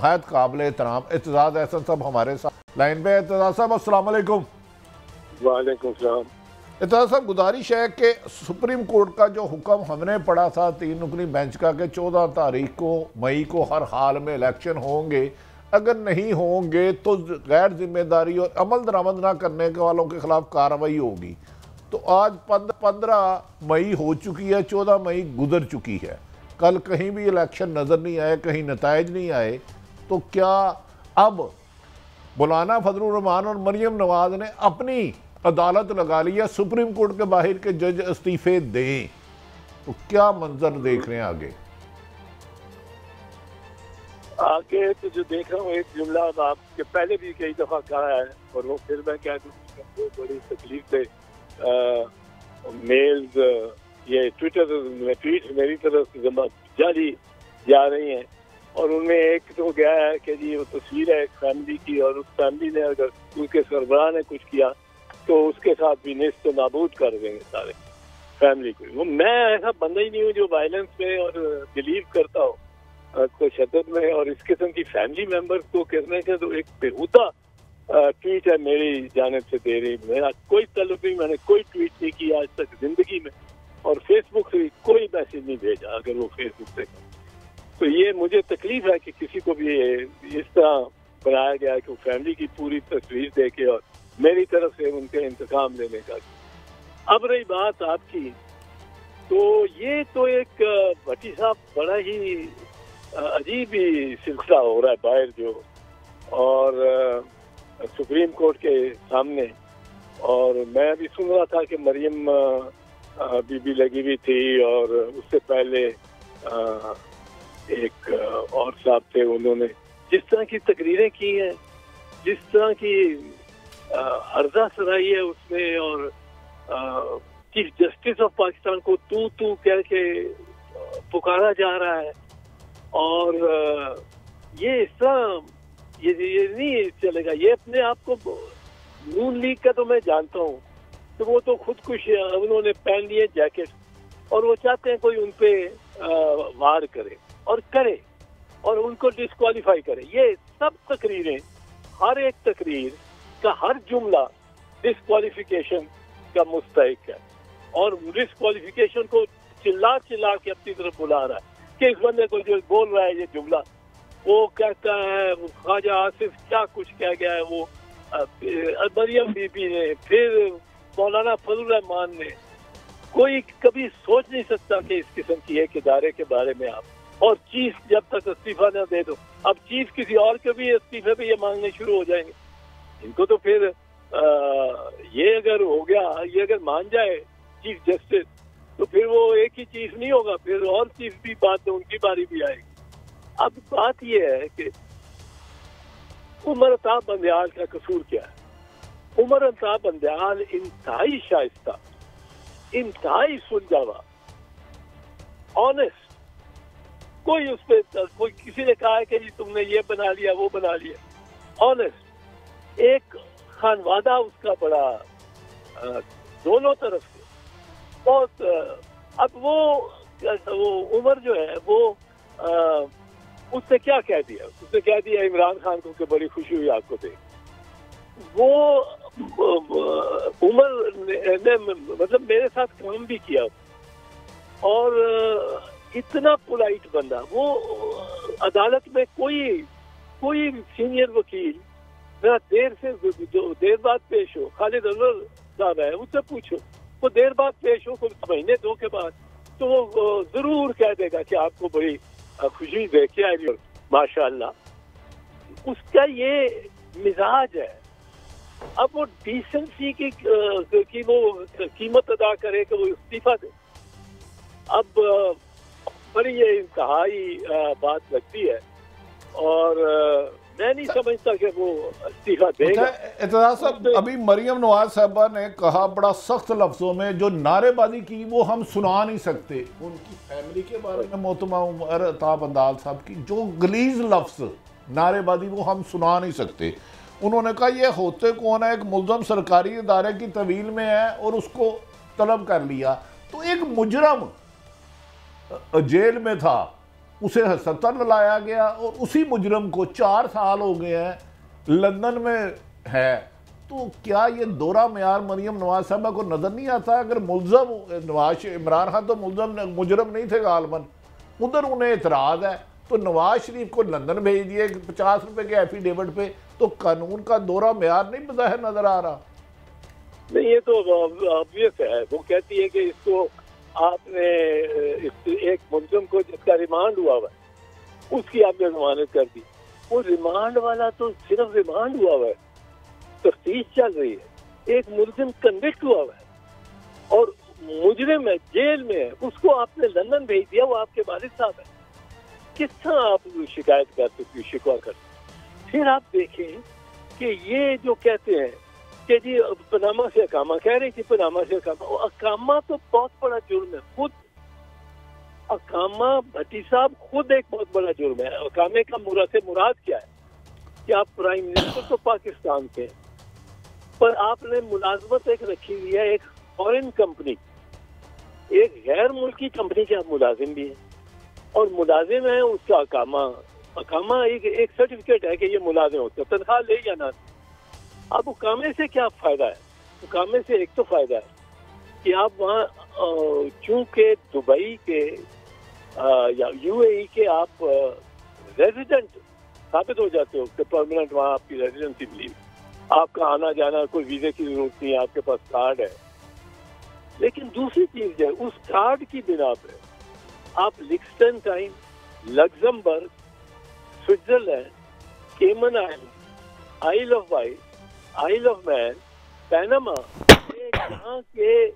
बहुत काबिल एहतराम एतजाज़ एहसन साहब हमारे साथ लाइन पे। एतजाज़ साहब अस्सलाम वालेकुम। वालेकुम सलाम। एतजाज़ साहब, गुजारिश है कि सुप्रीम कोर्ट का जो हुक्म हमने पढ़ा था 3 रुकनी बेंच का कि 14 तारीख को मई को हर हाल में इलेक्शन होंगे, अगर नहीं होंगे तो गैर जिम्मेदारी और अमल दरामद ना करने के वालों के खिलाफ कार्रवाई होगी। तो आज 15 मई हो चुकी है, 14 मई गुजर चुकी है, कल कहीं भी इलेक्शन नज़र नहीं आए, कहीं नताइज नहीं आए। तो क्या अब मौलाना फजलुर रहमान और मरियम नवाज ने अपनी अदालत लगा लिया, सुप्रीम कोर्ट के बाहर के जज इस्तीफे दें? तो क्या मंजर देख रहे हैं आगे? आगे तो जो देख रहा हूँ, एक जुमला आपके पहले भी कई दफा कहा है और वो फिर मैं कह दूँ, बड़ी तकलीफ से मेल्स ये ट्विटर में ट्वीट मेरी तरफ से जारी जा रही हैं और उनमें एक तो गया है कि जी वो तस्वीर है एक फैमिली की और उस फैमिली ने अगर उनके सरबराह ने कुछ किया तो उसके साथ भी नेस्त नाबूद कर देंगे सारे फैमिली को। वो मैं ऐसा बंदा ही नहीं हूँ जो वायलेंस में और बिलीव करता हो को शद्दत में, और इस किस्म की फैमिली मेंबर्स को करने का तो एक बेहुदा ट्वीट है मेरी जानिब से दे रही। मेरा कोई तल्लुक नहीं, मैंने कोई ट्वीट नहीं किया आज तक जिंदगी में और फेसबुक से कोई मैसेज नहीं भेजा अगर वो फेसबुक से। तो ये मुझे तकलीफ है कि किसी को भी इस तरह बनाया गया कि वो फैमिली की पूरी तस्वीर देखे और मेरी तरफ से उनके इंतकाम लेने का। अब रही बात आपकी, तो ये तो एक भट्टी साहब बड़ा ही अजीब ही सिलसिला हो रहा है बाहर जो, और सुप्रीम कोर्ट के सामने। और मैं भी सुन रहा था कि मरियम बीबी लगी हुई थी और उससे पहले एक और साहब थे, उन्होंने जिस तरह की तकरीरें की हैं, जिस तरह की हर्जा सराई है उसमें, और चीफ जस्टिस ऑफ पाकिस्तान को तू कह के पुकारा जा रहा है। और ये इस तरह ये नहीं चलेगा। ये अपने आप को नून लीग का तो मैं जानता हूँ, तो वो तो खुदकुश उन्होंने पहन लिए जैकेट और वो चाहते हैं कोई उनपे वार करे और करे और उनको डिस्क्वालीफाई करे। ये सब तकरीरें, हर एक तकरीर का हर जुमला डिस्क्वालिफिकेशन का मुस्तहिक है और डिस्क्वालिफिकेशन को चिल्ला चिल्ला के अपनी तरफ बुला रहा है कि इस बंदे को जो बोल रहा है ये जुमला, वो कहता है ख्वाजा आसिफ क्या कुछ कह गया है, वो मरियम बीबी ने, फिर मौलाना फजलुर रहमान ने। कोई कभी सोच नहीं सकता कि इस किस्म की एक इदारे के बारे में आप, और चीफ जब तक इस्तीफा न दे दो, अब चीफ किसी और के भी इस्तीफे पे ये मांगने शुरू हो जाएंगे। इनको तो फिर ये अगर हो गया, ये अगर मान जाए चीफ जस्टिस, तो फिर वो एक ही चीफ नहीं होगा, फिर और चीफ भी बाद में उनकी बारी भी आएगी। अब बात ये है कि उमर अता बंदयाल का कसूर क्या है? उमर अता बंदयाल इंतहाई शाइस्ता, इंतहाई सुलझावा, ऑनेस्ट, कोई उस पर कोई किसी ने कहा है कि जी तुमने ये बना लिया वो बना लिया, ऑनेस्ट, एक खानवादा उसका बड़ा दोनों तरफ से बहुत। अब वो उमर जो है वो उसने क्या कह दिया? उसने कह दिया इमरान खान को कि बड़ी खुशी हुई आपको देख। वो उमर ने मतलब मेरे साथ काम भी किया और इतना पोलाइट बंदा, वो अदालत में कोई सीनियर वकील मेरा देर बाद पेश हो, खालिद अजहर साहब है, उससे पूछो, वो देर बाद पेश हो, कुछ महीने दो के बाद, तो वो जरूर कह देगा कि आपको बड़ी खुशी देखे आई माशाअल्लाह। उसका ये मिजाज है। अब वो डिसेंसी की वो कीमत अदा करे कि वो इस्तीफा दे। अब बड़ी ये इंतहाई बात लगती है और मैं नहीं समझता कि वो इस्तीफा देगा। एतजाज़ साहब, अभी मरियम नवाज साहबा ने कहा बड़ा सख्त लफ्जों में, जो नारेबाजी की वो हम सुना नहीं सकते। उनकी फैमिली के बारे में मोहतरमा उमर अता बंदयाल साहब की जो गलीज लफ्ज नारेबाजी वो हम सुना नहीं सकते। उन्होंने कहा ये होते कौन है, एक मुल्ज़म सरकारी इदारे की तवील में है और उसको तलब कर लिया। तो एक मुजरम जेल में था उसे हस्पताल लाया गया और उसी मुजरम को 4 साल हो गए हैं लंदन में है। तो क्या ये दोहरा मेयार मरियम नवाज साहबा को नजर नहीं आता? अगर मुलजम नवाज इमरान खान तो मुजरम नहीं थे गालबन, उधर उन्हें एतराज है तो नवाज शरीफ को लंदन भेज दिए 50 रुपए के एफिडेविट पे, तो कानून का दोहरा मेयार नहीं बज़ाहिर नजर आ रहा? नहीं, ये तो ऑब्वियस है। वो कहती है कि इसको आपने एक मुलजिम को जिसका रिमांड हुआ हुआ है उसकी आपने जमानत कर दी। वो रिमांड वाला तो सिर्फ रिमांड हुआ हुआ है, तफ्तीश चल रही है। एक मुलजिम कन्विक्ट हुआ हुआ है और मुजरिम है, जेल में है, उसको आपने लंदन भेज दिया। वो आपके वालिद साहब है, किस तरह आप शिकायत कर सकते, शिकवा कर सकते? फिर आप देखें कि ये जो कहते हैं कि जी पनामा से अकामा, कह रहे हैं कि पनामा से अकामा, अकामा तो बहुत बड़ा जुर्म है। खुद अकामा भट्टी साहब खुद एक बहुत बड़ा जुर्म है। अकामे का मुराद क्या है कि आप प्राइम मिनिस्टर तो पाकिस्तान के, पर आपने मुलाजमत एक रखी हुई है एक फॉरेन कंपनी, एक गैर मुल्की कंपनी के आप मुलाजिम भी हैं और मुलाजिम है उसका अकामा एक सर्टिफिकेट है कि ये मुलाजिम होता है, तनख्वाह ले या ना। अब उकामे से क्या फायदा है? उकामे से एक तो फायदा है कि आप वहाँ चूंकि दुबई के या यूएई के आप रेजिडेंट साबित हो जाते हो कि परमानेंट वहाँ आपकी रेजिडेंसी मिली, आपका आना जाना कोई वीजे की जरूरत नहीं है, आपके पास कार्ड है। लेकिन दूसरी चीज है, उस कार्ड की बिना पे आप Liechtenstein, Luxembourg, Switzerland, Cayman Island, Isle of Wight, Isle of Man, Panama, यहाँ के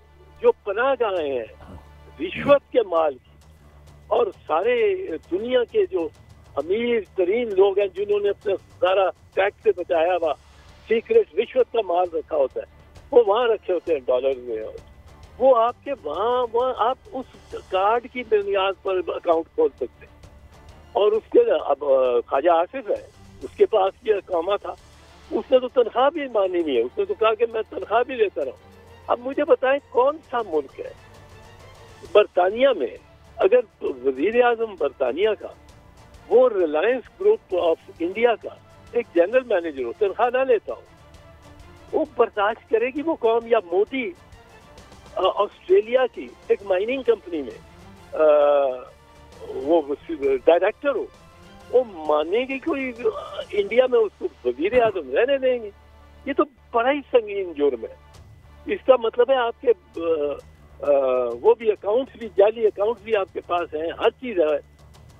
जो पनाहगाहें हैं रिश्वत के माल की, और सारे दुनिया के जो अमीर तरीन लोग हैं जिन्होंने अपना सारा टैक्स से बचाया हुआ सीक्रेट रिश्वत का माल रखा होता है, वो वहाँ रखे होते हैं डॉलर में, और वो आपके वहाँ आप उस कार्ड की बुनियाद पर अकाउंट खोल सकते हैं। और उसके अब ख्वाजा आसिफ है, उसके पास ये अकामा था, उसने तो तनख्वाह भी मानी नहीं है, उसने तो कहा कि मैं तनख्वाह भी लेता रहूं। अब मुझे बताएं कौन सा मुल्क है बरतानिया में, अगर वजीर आजम बरतानिया का वो रिलायंस ग्रुप ऑफ इंडिया का एक जनरल मैनेजर हो, तनख्वाह ना लेता हो, वो बर्दाश्त करेगी वो कौम? या मोदी ऑस्ट्रेलिया की एक माइनिंग कंपनी में वो डायरेक्टर हो, वो मानेगी कोई इंडिया में उसको वजीर आजम रहने देंगे? ये तो बड़ा ही संगीन जुर्म है। इसका मतलब है आपके वो भी अकाउंट्स भी, जाली अकाउंट्स भी आपके पास हैं, हर चीज है,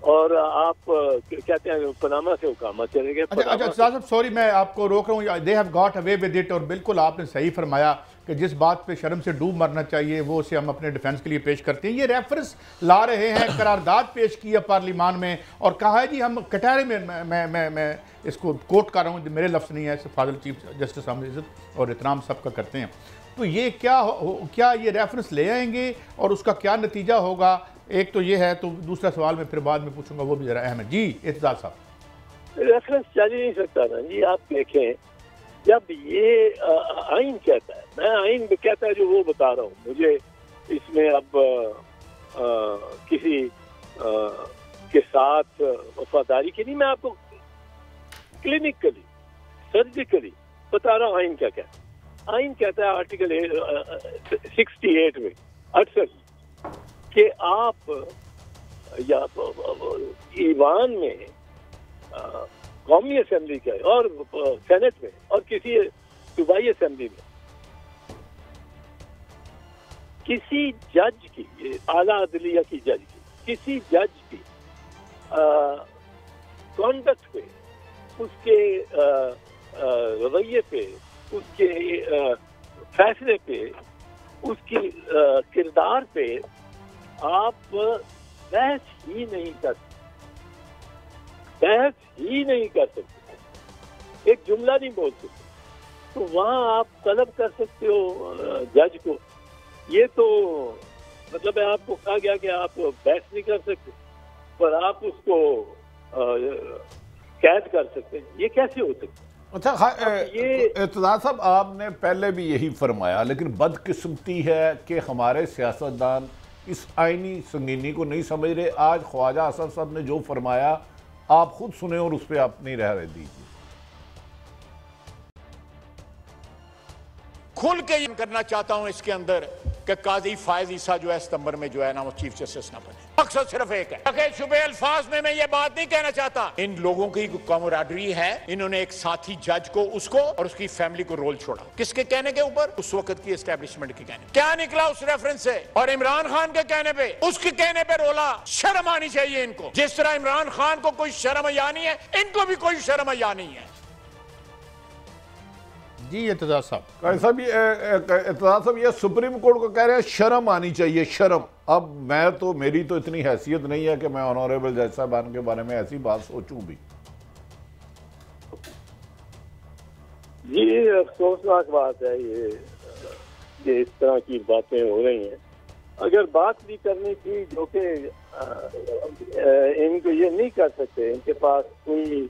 और आप कहते हैं पनामा से उकामा चले गए। अच्छा साहब, सॉरी मैं आपको रोक रहा हूँ, they have got away with it. और बिल्कुल आपने सही फरमाया कि जिस बात पे शर्म से डूब मरना चाहिए वो उसे हम अपने डिफेंस के लिए पेश करते हैं। ये रेफरेंस ला रहे हैं, करारदाद पेश की है पार्लियामान में और कहा है जी हम कटहरे में, मैं इसको कोट कर रहा हूँ, मेरे लफ्ज़ नहीं है, फादर चीफ जस्टिस हम इज्जत और एहतराम सबका करते हैं। तो ये क्या ये रेफरेंस ले आएंगे और उसका क्या नतीजा होगा? एक तो ये है, तो दूसरा सवाल मैं फिर बाद में पूछूंगा, वो भी जरा अहम है। जी इत्तेजाज साहब। रेफरेंस चल ही नहीं सकता ना जी। आप देखें, जब ये आइन कहता है, मैं आइन कहता है जो वो बता रहा हूँ, मुझे इसमें अब किसी के साथ वफादारी की नहीं, मैं आपको क्लिनिकली सर्जिकली बता रहा हूँ आइन क्या कहता है। आइन कहता है आर्टिकल 68 में 68 कि आप या ईवान में, कौमी असेंबली के और सेनेट में और किसी सूबाई असेंबली में किसी जज की, आला अदलिया की जज की, किसी जज की कॉन्डक्ट पे, उसके रवैये पे, उसके फैसले पे, उसकी किरदार पे आप बहस ही नहीं कर सकते, बहस ही नहीं कर सकते, एक जुमला नहीं बोल सकते। तो वहाँ आप तलब कर सकते हो जज को। ये तो मतलब है आपको कहा गया कि आप बहस नहीं कर सकते, पर आप उसको कैद कर सकते हैं। ये कैसे हो सकता है? अच्छा, ये इत्तेजाज साहब आपने पहले भी यही फरमाया, लेकिन बदकिस्मती है कि हमारे सियासतदान इस आईनी संगीनी को नहीं समझ रहे। आज ख्वाजा असद साहब ने जो फरमाया आप खुद सुने और उस पर आप नहीं रह दीजिए। खुल के ये करना चाहता हूं इसके अंदर कि काजी फायज ईसा जो है सितंबर में जो है ना वो चीफ जस्टिस ना बने। मकसद सिर्फ एक है कि शुबे अल्फाज में मैं ये बात नहीं कहना चाहता। इन लोगों की कॉमराडरी है, इन्होंने एक साथी जज को उसको और उसकी फैमिली को रोल छोड़ा। किसके कहने के ऊपर? उस वक्त की एस्टेब्लिशमेंट के कहने। क्या निकला उस रेफरेंस से? और इमरान खान के कहने पे, उसके कहने पे रोला। शर्म आनी चाहिए इनको। जिस तरह इमरान खान को कोई शर्म हया नहीं है, इनको भी कोई शर्म हया नहीं है। जी एतजाज साहब, कैसा भी एतजाज साहब ये सुप्रीम कोर्ट को कह रहे हैं शर्म आनी चाहिए, शर्म। अब मेरी तो इतनी हैसियत नहीं है कि मैं ऑनरेबल जज साहबान के बारे में ऐसी बात सोचूं भी। ये अफसोसनाक बात है ये इस तरह की बातें हो रही हैं। अगर बात भी करनी थी जो कि इनको ये नहीं कर सकते, इनके पास कोई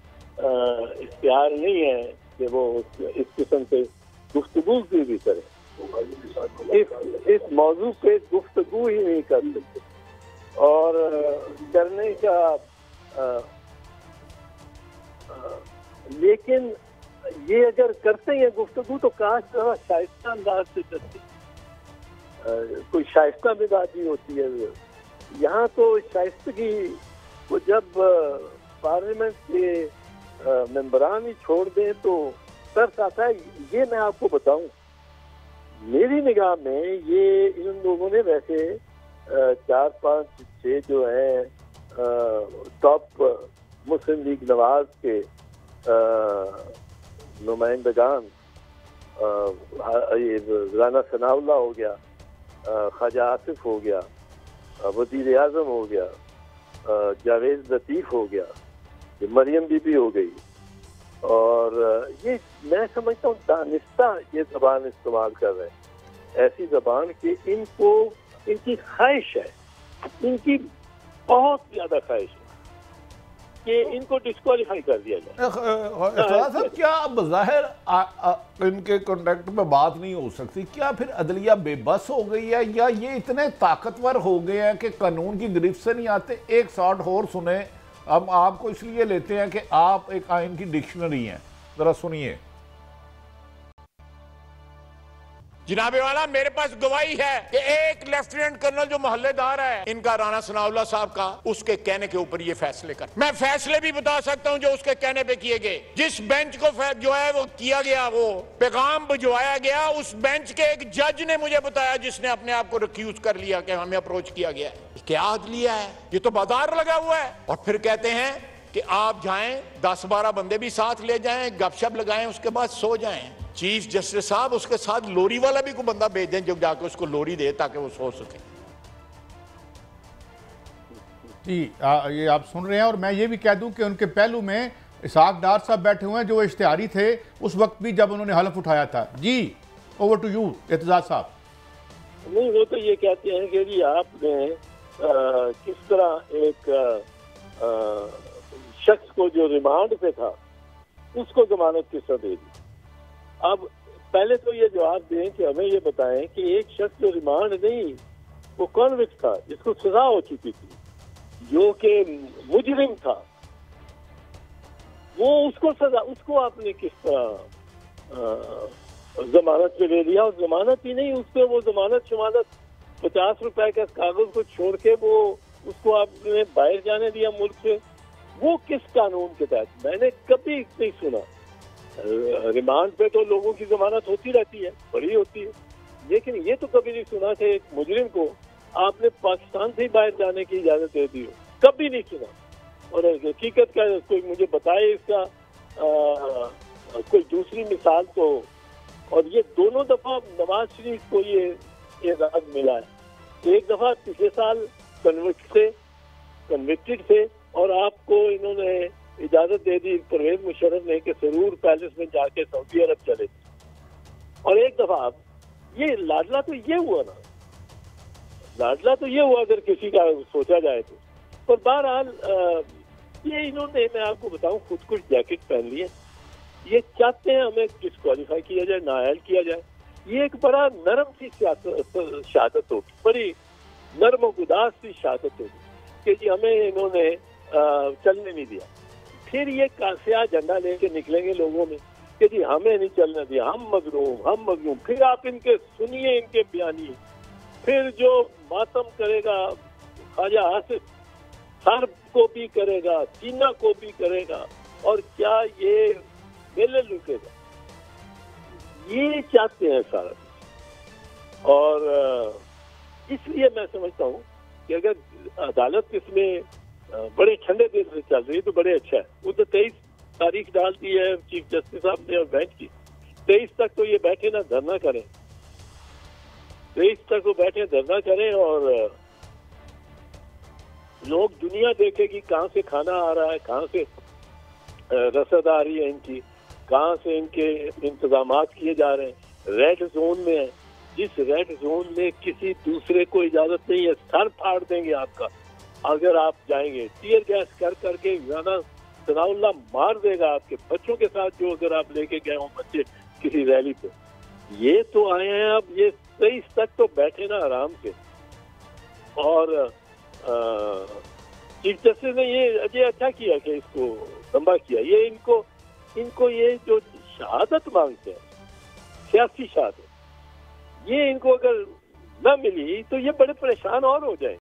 इख्तियार नहीं है कि वो इस किस्म से गुफ्तगू भी करें। इस मौजू पे गुफ्तगू ही नहीं कर सकते और करने का लेकिन ये अगर करते हैं गुफ्तगू तो काश थोड़ा शाइस्ता अंदाज से करते, कोई शाइस्ता मिजाजी होती है। यहाँ तो शाइस्तगी को जब पार्लियामेंट के मेंबरान ही छोड़ दें तो तरस आता है। ये मैं आपको बताऊं, मेरी निगाह में ये इन लोगों ने वैसे 4, 5, 6 जो है टॉप मुस्लिम लीग नवाज के नुमाइंदगान, राना सनाउल्लाह हो गया, ख्वाजा आसिफ हो गया, वजीर आजम हो गया, जावेद लतीफ हो गया, मरियम बीबी हो गई, और ये मैं समझता हूँ दानिस्ता ये जबान इस्तेमाल कर रहे हैं। ऐसी जबान कि इनको इनकी ख्वाहिश है, इनकी बहुत ज्यादा ख्वाहिश है कि इनको डिस्क्वालीफाई कर दिया जाए। क्या बज़ाहिर इनके कॉन्टेक्ट में बात नहीं हो सकती? क्या फिर अदलिया बेबस हो गई है या ये इतने ताकतवर हो गए हैं कि कानून की गिरफ्त से नहीं आते? एक शॉट और सुने, हम आपको इसलिए लेते हैं कि आप एक आइन की डिक्शनरी हैं, जरा सुनिए। जनाबे वाला, मेरे पास गवाही है कि एक लेफ्टिनेंट कर्नल जो मोहल्लेदार है इनका, राना सनाउल्लाह साहब का, उसके कहने के ऊपर ये फैसले कर। मैं फैसले भी बता सकता हूं जो उसके कहने पे किए गए। जिस बेंच को जो है वो किया गया, वो पैगाम भिजवाया गया, उस बेंच के एक जज ने मुझे बताया, जिसने अपने आप को रिक्यूज कर लिया कि हमें अप्रोच किया गया है। क्या अदलिया है? ये तो बाजार लगा हुआ है। और फिर कहते हैं कि आप जाएं, 10-12 बंदे भी साथ ले जाएं, गपशप लगाएं, उसके बाद सो जाएं। चीफ जस्टिस साहब उसके साथ लोरी वाला भी कोई बंदा भेज दें जो जाके उसको लोरी दे ताकि वो सो सके। जी ये आप सुन रहे हैं। और मैं ये भी कह दूं कि उनके पहलू में इसहाक डार साहब बैठे हुए हैं जो इश्तिहारी थे उस वक्त भी जब उन्होंने हलफ उठाया था। जी ओवर टू यू एतजाज साहब। नहीं, वो तो ये कहते हैं कि जी आपने किस तरह एक शख्स को जो रिमांड पे था उसको जमानत किस तरह दे दी। अब पहले तो ये जवाब दें कि हमें ये बताएं कि एक शख्स जो रिमांड नहीं, वो कॉन्विक्ट था, जिसको सजा हो चुकी थी, जो कि मुजरिम था, वो उसको सजा, उसको आपने किस तरह जमानत पे ले लिया? और जमानत ही नहीं, उस पर वो जमानत शमानत 50 रुपए का कागज को छोड़ के वो उसको आपने बाहर जाने दिया मुल्क से। वो किस कानून के तहत? मैंने कभी नहीं सुना। रिमांड पे तो लोगों की जमानत होती रहती है, बड़ी होती है, लेकिन ये तो कभी नहीं सुना कि एक मुजरिम को आपने पाकिस्तान से ही बाहर जाने की इजाजत दे दी हो। कभी नहीं सुना। और हकीकत का कोई मुझे बताए इसका कोई दूसरी मिसाल तो। और ये दोनों दफा नवाज शरीफ को ये एजाज मिला है। एक दफा पिछले साल कन्विक्टेड थे और आपको इन्होंने इजाजत दे दी परवेज मुशर्रफ ने कि सरूर पैलेस में जाके सऊदी अरब चले थे। और एक दफा आप ये लाडला तो ये हुआ ना, लाडला तो ये हुआ अगर किसी का सोचा जाए तो। पर बहरहाल ये इन्होंने, मैं आपको बताऊं, खुद कुछ जैकेट पहन लिए। ये चाहते हैं हमें डिस्क्वालीफाई किया जाए, नाअहल किया जाए। ये एक बड़ा नरम सी शहादत होगी, बड़ी नर्म गुदास सी शहादत होगी कि जी हमें इन्होंने चलने नहीं दिया। फिर ये कासिया झंडा लेके निकलेंगे लोगों में कि जी हमें नहीं चलने दिया, हम मजलूम। फिर आप इनके सुनिए, इनके बयानिए। फिर जो मातम करेगा ख्वाजा आसिफ सर को भी करेगा, चीना को भी करेगा, और क्या ये मेले लुटेगा, ये चाहते हैं सारा। और इसलिए मैं समझता हूँ कि अगर अदालत इसमें बड़े ठंडे दिल से चल रही है तो बड़े अच्छा है। वो तो 23 तारीख डाल दी है चीफ जस्टिस साहब ने और बेंच की, 23 तक तो ये बैठे ना धरना करें, 23 तक वो बैठे धरना करें और लोग दुनिया देखेगी कहाँ से खाना आ रहा है, कहाँ से रसद आ रही है इनकी, कहाँ से इनके इंतजामात किए जा रहे हैं। रेड जोन में है, जिस रेड जोन में किसी दूसरे को इजाजत नहीं है, सर फाड़ देंगे आपका अगर आप जाएंगे। टीयर गैस कर करके राना सनाउल्लाह मार देगा आपके बच्चों के साथ, जो अगर आप लेके गए हो बच्चे किसी रैली पे। ये तो आए हैं अब, ये 23 तक तो बैठे ना आराम से। और चीफ जस्टिस ने ये अच्छा किया कि इसको लंबा किया। ये इनको ये जो शहादत मांगते हैं, सियासी शहादत, ये इनको अगर न मिली तो ये बड़े परेशान और हो जाएंगे।